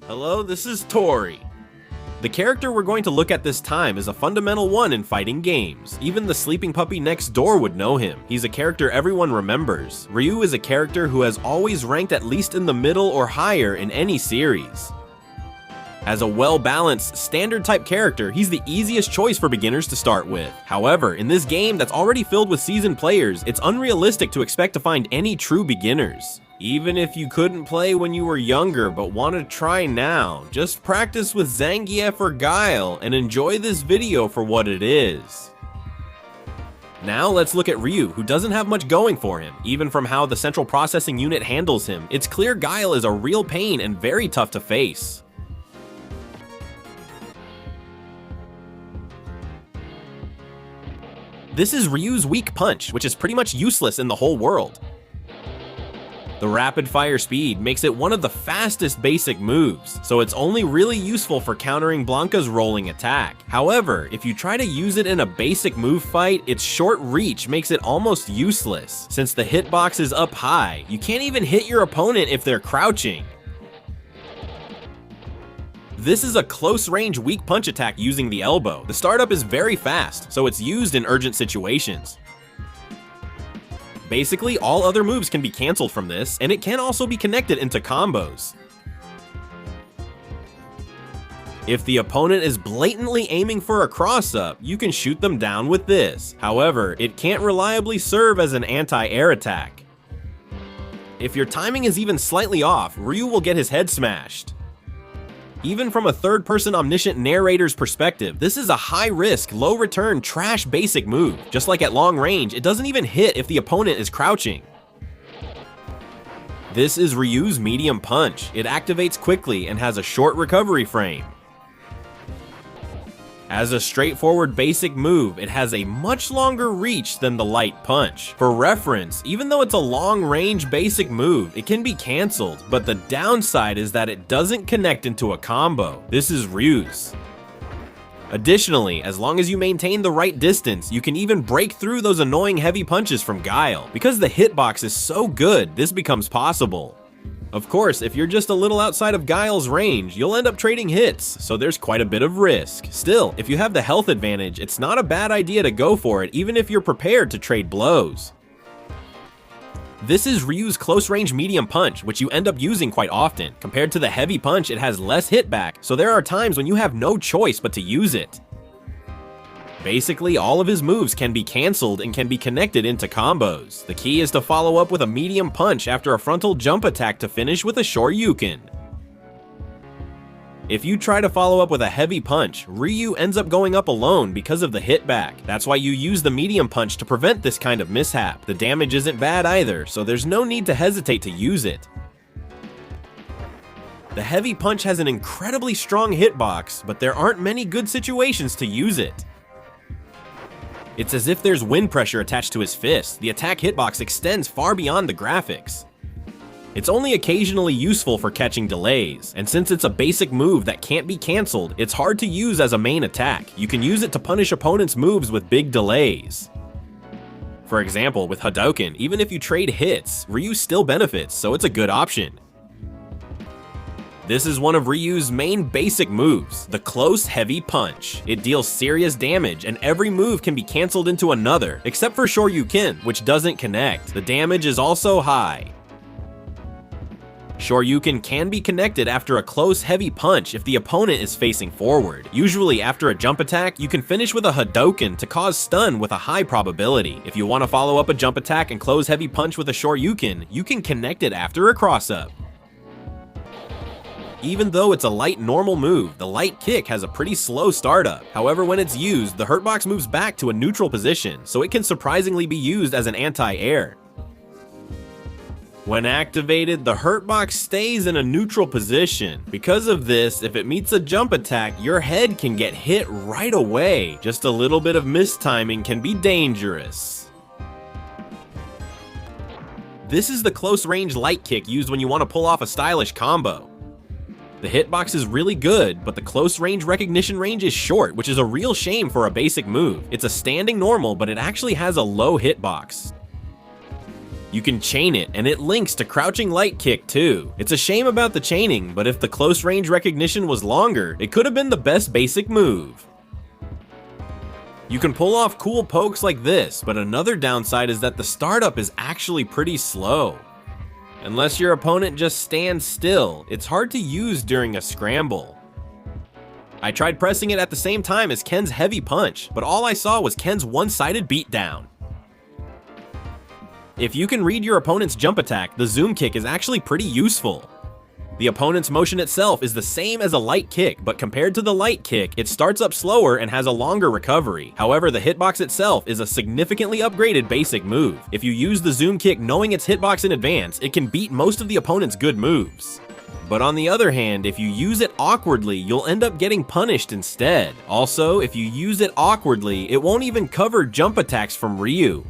Hello, this is Tori. The character we're going to look at this time is a fundamental one in fighting games. Even the sleeping puppy next door would know him. He's a character everyone remembers. Ryu is a character who has always ranked at least in the middle or higher in any series. As a well-balanced, standard-type character, he's the easiest choice for beginners to start with. However, in this game that's already filled with seasoned players, it's unrealistic to expect to find any true beginners. Even if you couldn't play when you were younger but want to try now, just practice with Zangief or Guile and enjoy this video for what it is. Now let's look at Ryu, who doesn't have much going for him. Even from how the central processing unit handles him, it's clear Guile is a real pain and very tough to face. This is Ryu's weak punch, which is pretty much useless in the whole world. The rapid fire speed makes it one of the fastest basic moves, so it's only really useful for countering Blanca's rolling attack. However, if you try to use it in a basic move fight, its short reach makes it almost useless. Since the hitbox is up high, you can't even hit your opponent if they're crouching. This is a close-range weak punch attack using the elbow. The startup is very fast, so it's used in urgent situations. Basically, all other moves can be cancelled from this, and it can also be connected into combos. If the opponent is blatantly aiming for a cross-up, you can shoot them down with this. However, it can't reliably serve as an anti-air attack. If your timing is even slightly off, Ryu will get his head smashed. Even from a third-person omniscient narrator's perspective, this is a high-risk, low-return, trash basic move. Just like at long range, it doesn't even hit if the opponent is crouching. This is Ryu's medium punch. It activates quickly and has a short recovery frame. As a straightforward basic move, it has a much longer reach than the light punch. For reference, even though it's a long-range basic move, it can be cancelled, but the downside is that it doesn't connect into a combo. This is Ryu's. Additionally, as long as you maintain the right distance, you can even break through those annoying heavy punches from Guile. Because the hitbox is so good, this becomes possible. Of course, if you're just a little outside of Guile's range, you'll end up trading hits, so there's quite a bit of risk. Still, if you have the health advantage, it's not a bad idea to go for it, even if you're prepared to trade blows. This is Ryu's close-range medium punch, which you end up using quite often. Compared to the heavy punch, it has less hitback, so there are times when you have no choice but to use it. Basically, all of his moves can be cancelled and can be connected into combos. The key is to follow up with a medium punch after a frontal jump attack to finish with a Shoryuken. If you try to follow up with a heavy punch, Ryu ends up going up alone because of the hitback. That's why you use the medium punch to prevent this kind of mishap. The damage isn't bad either, so there's no need to hesitate to use it. The heavy punch has an incredibly strong hitbox, but there aren't many good situations to use it. It's as if there's wind pressure attached to his fist. The attack hitbox extends far beyond the graphics. It's only occasionally useful for catching delays, and since it's a basic move that can't be cancelled, it's hard to use as a main attack. You can use it to punish opponents' moves with big delays. For example, with Hadouken, even if you trade hits, Ryu still benefits, so it's a good option. This is one of Ryu's main basic moves, the close heavy punch. It deals serious damage, and every move can be cancelled into another, except for Shoryuken, which doesn't connect. The damage is also high. Shoryuken can be connected after a close heavy punch if the opponent is facing forward. Usually after a jump attack, you can finish with a Hadouken to cause stun with a high probability. If you want to follow up a jump attack and close heavy punch with a Shoryuken, you can connect it after a cross-up. Even though it's a light normal move, the light kick has a pretty slow startup. However, when it's used, the hurtbox moves back to a neutral position, so it can surprisingly be used as an anti-air. When activated, the hurtbox stays in a neutral position. Because of this, if it meets a jump attack, your head can get hit right away. Just a little bit of mistiming can be dangerous. This is the close-range light kick used when you want to pull off a stylish combo. The hitbox is really good, but the close range recognition range is short, which is a real shame for a basic move. It's a standing normal, but it actually has a low hitbox. You can chain it, and it links to crouching light kick too. It's a shame about the chaining, but if the close range recognition was longer, it could have been the best basic move. You can pull off cool pokes like this, but another downside is that the startup is actually pretty slow. Unless your opponent just stands still, it's hard to use during a scramble. I tried pressing it at the same time as Ken's heavy punch, but all I saw was Ken's one-sided beatdown. If you can read your opponent's jump attack, the zoom kick is actually pretty useful. The opponent's motion itself is the same as a light kick, but compared to the light kick, it starts up slower and has a longer recovery. However, the hitbox itself is a significantly upgraded basic move. If you use the zoom kick knowing its hitbox in advance, it can beat most of the opponent's good moves. But on the other hand, if you use it awkwardly, you'll end up getting punished instead. Also, if you use it awkwardly, it won't even cover jump attacks from Ryu.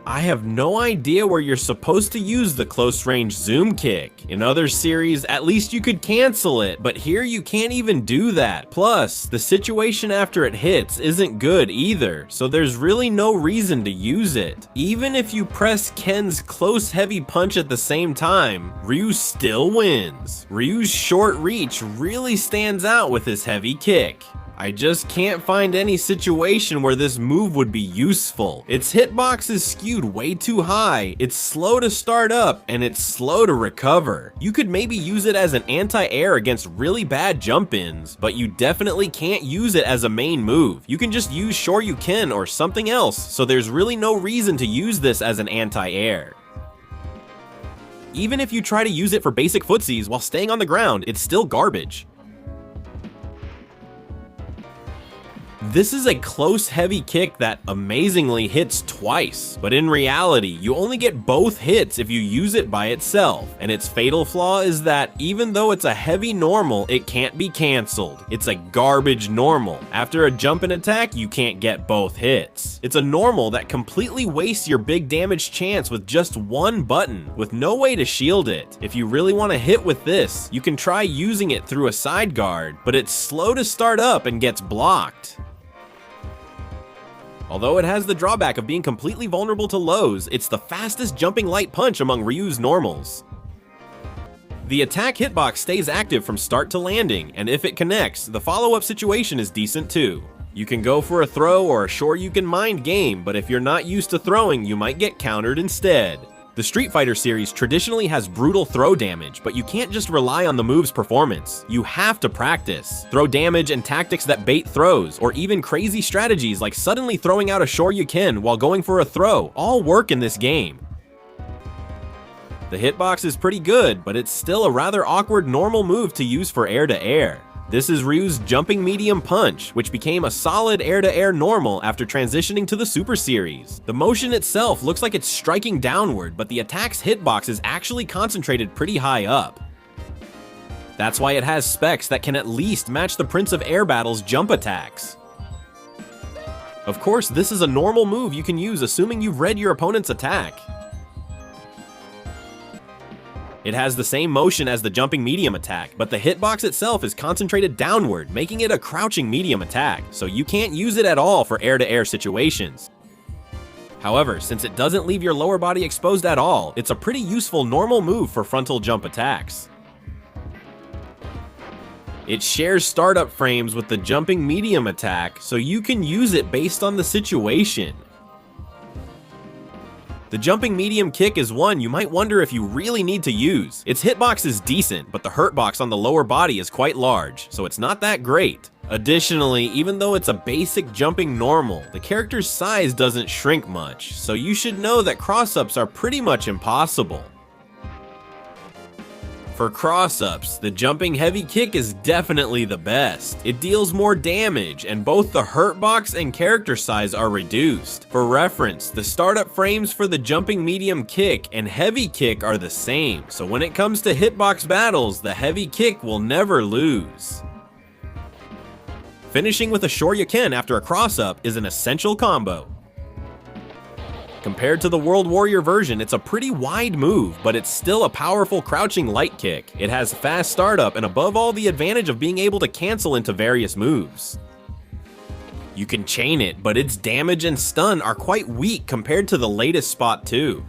I have no idea where you're supposed to use the close range zoom kick. In other series, at least you could cancel it, but here you can't even do that. Plus, the situation after it hits isn't good either, so there's really no reason to use it. Even if you press Ken's close heavy punch at the same time, Ryu still wins. Ryu's short reach really stands out with his heavy kick. I just can't find any situation where this move would be useful. Its hitbox is skewed way too high, it's slow to start up, and it's slow to recover. You could maybe use it as an anti-air against really bad jump-ins, but you definitely can't use it as a main move. You can just use Shoryuken or something else, so there's really no reason to use this as an anti-air. Even if you try to use it for basic footsies while staying on the ground, it's still garbage. This is a close heavy kick that amazingly hits twice, but in reality, you only get both hits if you use it by itself, and its fatal flaw is that even though it's a heavy normal, it can't be cancelled. It's a garbage normal. After a jump and attack, you can't get both hits. It's a normal that completely wastes your big damage chance with just one button, with no way to shield it. If you really want to hit with this, you can try using it through a side guard, but it's slow to start up and gets blocked. Although it has the drawback of being completely vulnerable to lows, it's the fastest jumping light punch among Ryu's normals. The attack hitbox stays active from start to landing, and if it connects, the follow-up situation is decent too. You can go for a throw or a Shoryuken mind game, but if you're not used to throwing, you might get countered instead. The Street Fighter series traditionally has brutal throw damage, but you can't just rely on the move's performance. You have to practice. Throw damage and tactics that bait throws, or even crazy strategies like suddenly throwing out a Shoryuken while going for a throw, all work in this game. The hitbox is pretty good, but it's still a rather awkward normal move to use for air-to-air. This is Ryu's jumping medium punch, which became a solid air-to-air normal after transitioning to the Super Series. The motion itself looks like it's striking downward, but the attack's hitbox is actually concentrated pretty high up. That's why it has specs that can at least match the Prince of Air Battle's jump attacks. Of course, this is a normal move you can use assuming you've read your opponent's attack. It has the same motion as the jumping medium attack, but the hitbox itself is concentrated downward, making it a crouching medium attack, so you can't use it at all for air-to-air situations. However, since it doesn't leave your lower body exposed at all, it's a pretty useful normal move for frontal jump attacks. It shares startup frames with the jumping medium attack, so you can use it based on the situation. The jumping medium kick is one you might wonder if you really need to use. Its hitbox is decent, but the hurtbox on the lower body is quite large, so it's not that great. Additionally, even though it's a basic jumping normal, the character's size doesn't shrink much, so you should know that cross-ups are pretty much impossible. For cross-ups, the jumping heavy kick is definitely the best. It deals more damage, and both the hurtbox and character size are reduced. For reference, the startup frames for the jumping medium kick and heavy kick are the same, so when it comes to hitbox battles, the heavy kick will never lose. Finishing with a Shoryuken after a cross-up is an essential combo. Compared to the World Warrior version, it's a pretty wide move, but it's still a powerful crouching light kick. It has fast startup and above all the advantage of being able to cancel into various moves. You can chain it, but its damage and stun are quite weak compared to the latest Spot 2.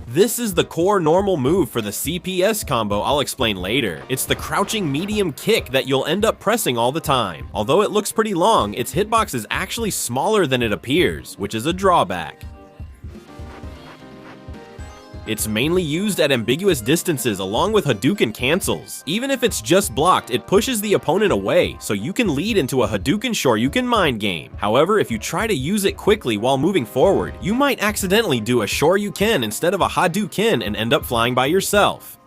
This is the core normal move for the CPS combo I'll explain later. It's the crouching medium kick that you'll end up pressing all the time. Although it looks pretty long, its hitbox is actually smaller than it appears, which is a drawback. It's mainly used at ambiguous distances along with Hadouken cancels. Even if it's just blocked, it pushes the opponent away, so you can lead into a Hadouken Shoryuken mind game. However, if you try to use it quickly while moving forward, you might accidentally do a Shoryuken instead of a Hadouken and end up flying by yourself.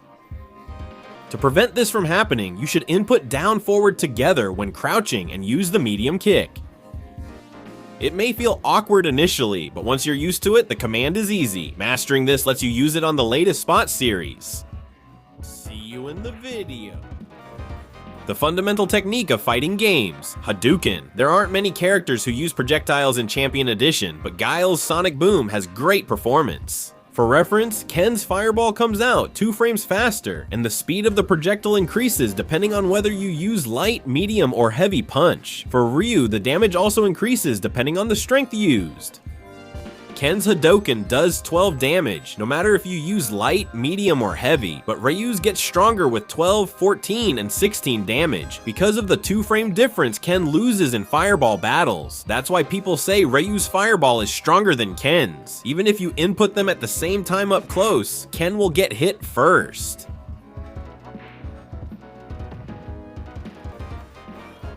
To prevent this from happening, you should input down forward together when crouching and use the medium kick. It may feel awkward initially, but once you're used to it, the command is easy. Mastering this lets you use it on the latest Spot series. See you in the video. The fundamental technique of fighting games, Hadouken. There aren't many characters who use projectiles in Champion Edition, but Guile's Sonic Boom has great performance. For reference, Ken's fireball comes out 2 frames faster, and the speed of the projectile increases depending on whether you use light, medium, or heavy punch. For Ryu, the damage also increases depending on the strength used. Ken's Hadouken does 12 damage, no matter if you use light, medium, or heavy, but Ryu's gets stronger with 12, 14, and 16 damage. Because of the 2-frame difference Ken loses in fireball battles. That's why people say Ryu's fireball is stronger than Ken's. Even if you input them at the same time up close, Ken will get hit first.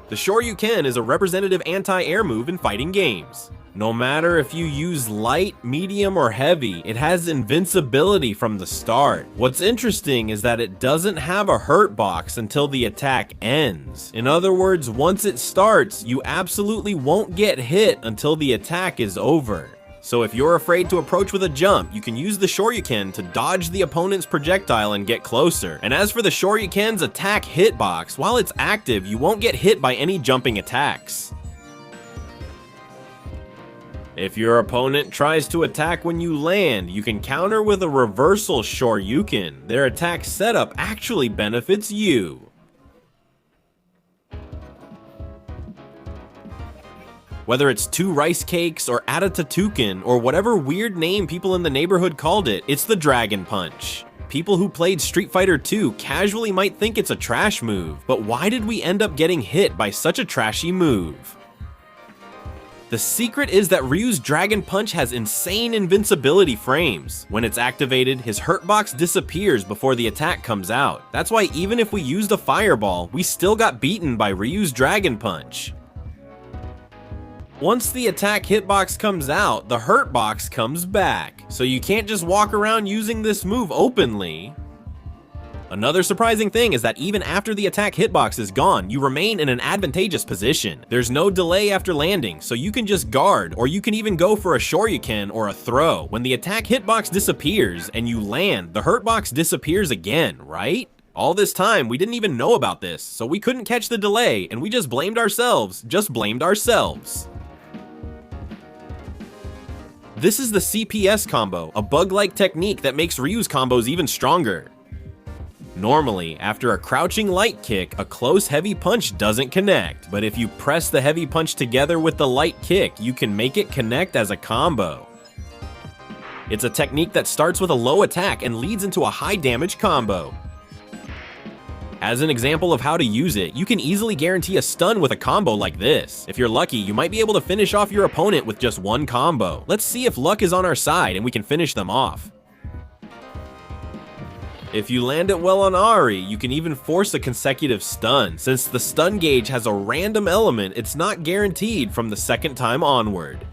The Shoryuken is a representative anti-air move in fighting games. No matter if you use light, medium, or heavy, it has invincibility from the start. What's interesting is that it doesn't have a hurt box until the attack ends. In other words, once it starts, you absolutely won't get hit until the attack is over. So if you're afraid to approach with a jump, you can use the Shoryuken to dodge the opponent's projectile and get closer. And as for the Shoryuken's attack hitbox, while it's active, you won't get hit by any jumping attacks. If your opponent tries to attack when you land, you can counter with a reversal Shoryuken. Their attack setup actually benefits you. Whether it's 2 rice cakes or Hadouken or whatever weird name people in the neighborhood called it, it's the Dragon Punch. People who played Street Fighter 2 casually might think it's a trash move, but why did we end up getting hit by such a trashy move? The secret is that Ryu's Dragon Punch has insane invincibility frames. When it's activated, his hurt box disappears before the attack comes out. That's why even if we used a fireball, we still got beaten by Ryu's Dragon Punch. Once the attack hitbox comes out, the hurt box comes back. So you can't just walk around using this move openly. Another surprising thing is that even after the attack hitbox is gone, you remain in an advantageous position. There's no delay after landing, so you can just guard, or you can even go for a Shoryuken or a throw. When the attack hitbox disappears and you land, the hurt box disappears again, right? All this time, we didn't even know about this, so we couldn't catch the delay, and we just blamed ourselves. This is the CPS combo, a bug-like technique that makes Ryu's combos even stronger. Normally, after a crouching light kick, a close heavy punch doesn't connect, but if you press the heavy punch together with the light kick, you can make it connect as a combo. It's a technique that starts with a low attack and leads into a high damage combo. As an example of how to use it, you can easily guarantee a stun with a combo like this. If you're lucky, you might be able to finish off your opponent with just one combo. Let's see if luck is on our side and we can finish them off. If you land it well on Ari, you can even force a consecutive stun. Since the stun gauge has a random element, it's not guaranteed from the second time onward.